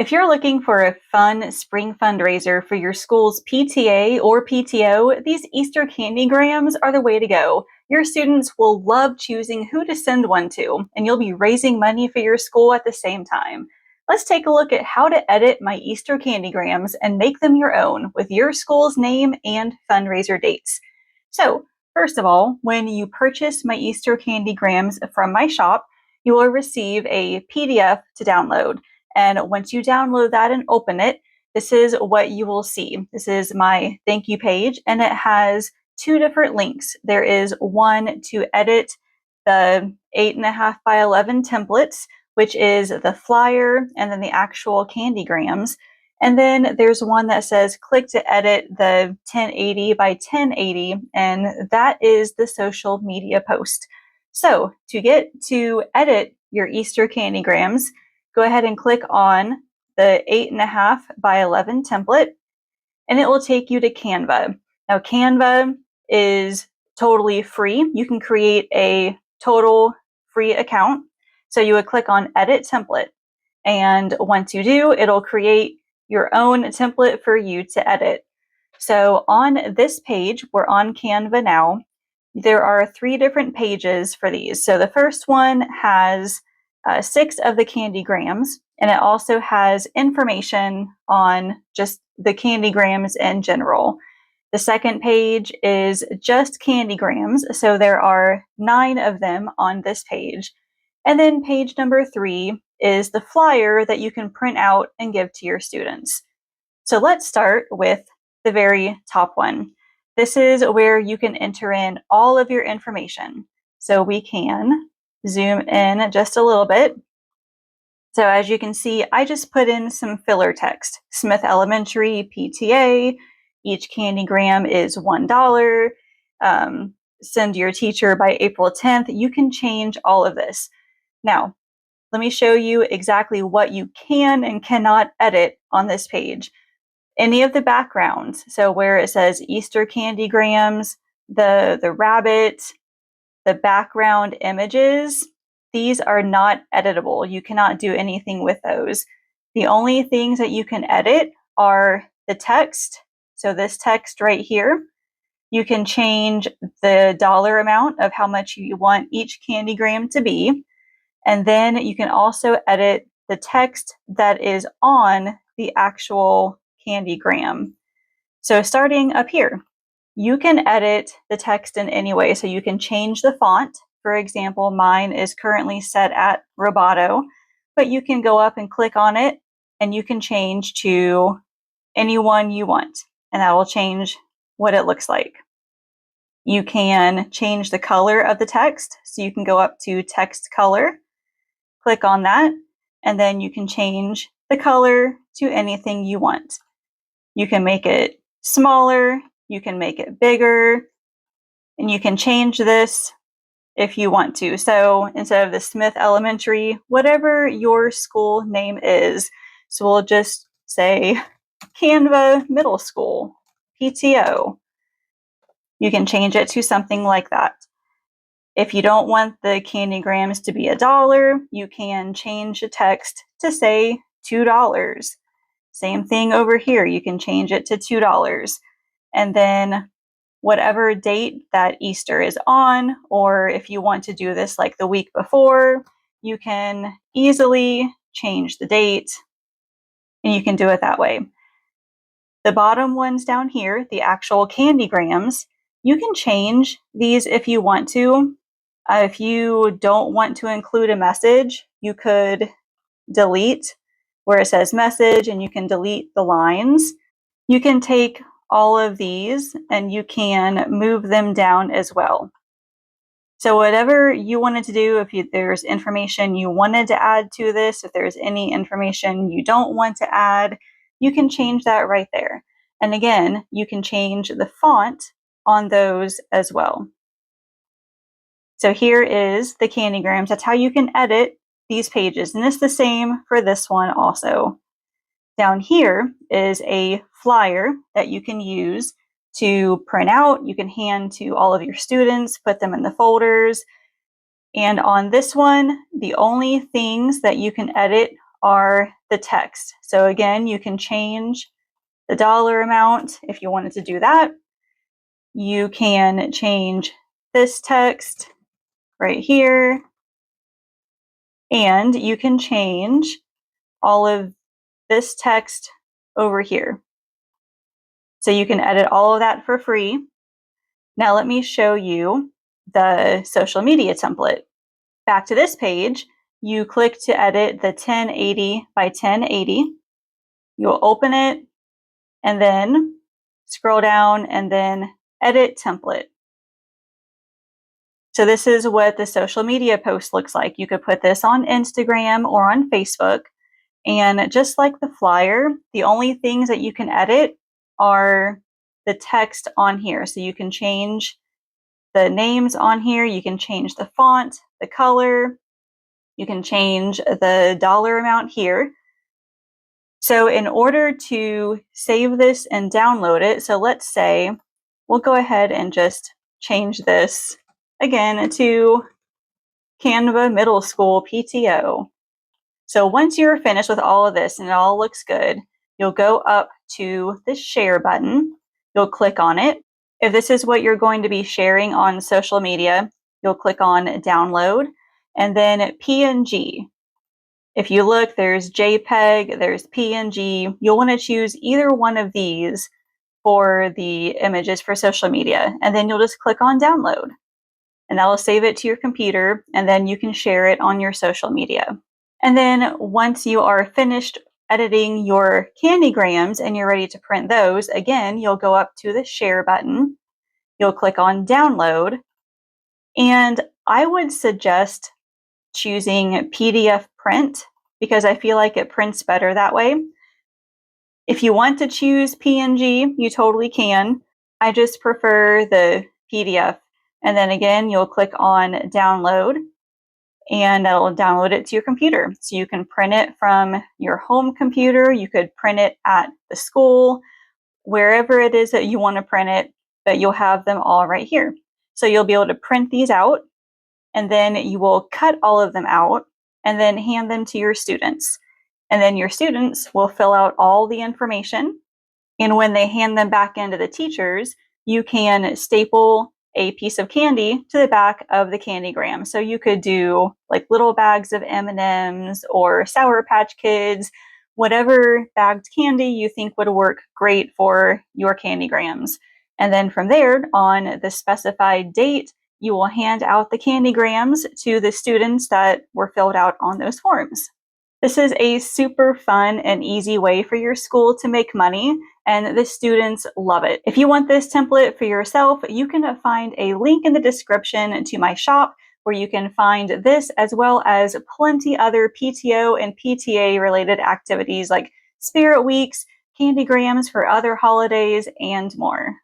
If you're looking for a fun spring fundraiser for your school's PTA or PTO, these Easter candygrams are the way to go. Your students will love choosing who to send one to, and you'll be raising money for your school at the same time. Let's take a look at how to edit my Easter candygrams and make them your own with your school's name and fundraiser dates. So, first of all, when you purchase my Easter candygrams from my shop, you will receive a PDF to download. And once you download that and open it, this is what you will see. This is my thank you page, and it has two different links. There is one to edit the 8.5 by 11 templates, which is the flyer and then the actual candygrams. And then there's one that says click to edit the 1080 by 1080, and that is the social media post. So to get to edit your Easter candygrams, go ahead and click on the 8.5 by 11 template, and it will take you to Canva. Now, Canva is totally free. You can create a total free account. So you would click on Edit Template, and once you do, it'll create your own template for you to edit. So on this page, we're on Canva now. There are 3 different pages for these. So the first one has 6 of the candygrams, and it also has information on just the candygrams in general. The second page is just candygrams, so there are 9 of them on this page. And then page number 3 is the flyer that you can print out and give to your students. So let's start with the very top one. This is where you can enter in all of your information. So we can zoom in just a little bit. So as you can see, I just put in some filler text. Smith Elementary PTA, each candygram is $1. Send your teacher by April 10th. You can change all of this. Now, let me show you exactly what you can and cannot edit on this page. Any of the backgrounds, so where it says Easter candygrams, the rabbit, the background images, these are not editable. You cannot do anything with those. The only things that you can edit are the text. So this text right here, you can change the dollar amount of how much you want each candygram to be. And then you can also edit the text that is on the actual candygram. So starting up here, you can edit the text in any way. So you can change the font. For example, mine is currently set at Roboto, but you can go up and click on it and you can change to any one you want, and that will change what it looks like. You can change the color of the text. So you can go up to text color, click on that, and then you can change the color to anything you want. You can make it smaller, you can make it bigger, and you can change this if you want to. So instead of the Smith Elementary, whatever your school name is, so we'll just say Canva Middle School, PTO. You can change it to something like that. If you don't want the candygrams to be $1, you can change the text to say $2. Same thing over here. You can change it to $2. And then whatever date that Easter is on, or if you want to do this like the week before, you can easily change the date and you can do it that way. The bottom ones down here, the actual candygrams, you can change these if you want to. If you don't want to include a message, you could delete where it says message and you can delete the lines. You can take all of these and you can move them down as well. So whatever you wanted to do, if there's information you wanted to add to this, if there's any information you don't want to add, you can change that right there. And again, you can change the font on those as well. So here is the candygrams. That's how you can edit these pages. And it's the same for this one also. Down here is a flyer that you can use to print out. You can hand to all of your students, put them in the folders. And on this one, the only things that you can edit are the text. So again, you can change the dollar amount if you wanted to do that. You can change this text right here, and you can change all of this text over here. So you can edit all of that for free. Now let me show you the social media template. Back to this page, you click to edit the 1080 by 1080. You'll open it and then scroll down and then edit template. So this is what the social media post looks like. You could put this on Instagram or on Facebook. And just like the flyer, the only things that you can edit are the text on here. So you can change the names on here, you can change the font, the color, you can change the dollar amount here. So in order to save this and download it, so let's say we'll go ahead and just change this again to Canva Middle School PTO. So once you're finished with all of this and it all looks good, you'll go up to the share button. You'll click on it. If this is what you're going to be sharing on social media, you'll click on download and then PNG. If you look, there's JPEG, there's PNG. You'll want to choose either one of these for the images for social media, and then you'll just click on download. And that'll save it to your computer, and then you can share it on your social media. And then once you are finished editing your candygrams and you're ready to print those, again, you'll go up to the share button. You'll click on download. And I would suggest choosing PDF print because I feel like it prints better that way. If you want to choose PNG, you totally can. I just prefer the PDF. And then again, you'll click on download and that'll download it to your computer. So you can print it from your home computer. You could print it at the school, wherever it is that you want to print it, but you'll have them all right here. So you'll be able to print these out, and then you will cut all of them out and then hand them to your students. And then your students will fill out all the information. And when they hand them back into the teachers, you can staple a piece of candy to the back of the candygram. So you could do like little bags of M&Ms or Sour Patch Kids, whatever bagged candy you think would work great for your candygrams. And then from there, on the specified date, you will hand out the candygrams to the students that were filled out on those forms. This is a super fun and easy way for your school to make money, and the students love it. If you want this template for yourself, you can find a link in the description to my shop where you can find this as well as plenty other PTO and PTA related activities like Spirit Weeks, candygrams for other holidays, and more.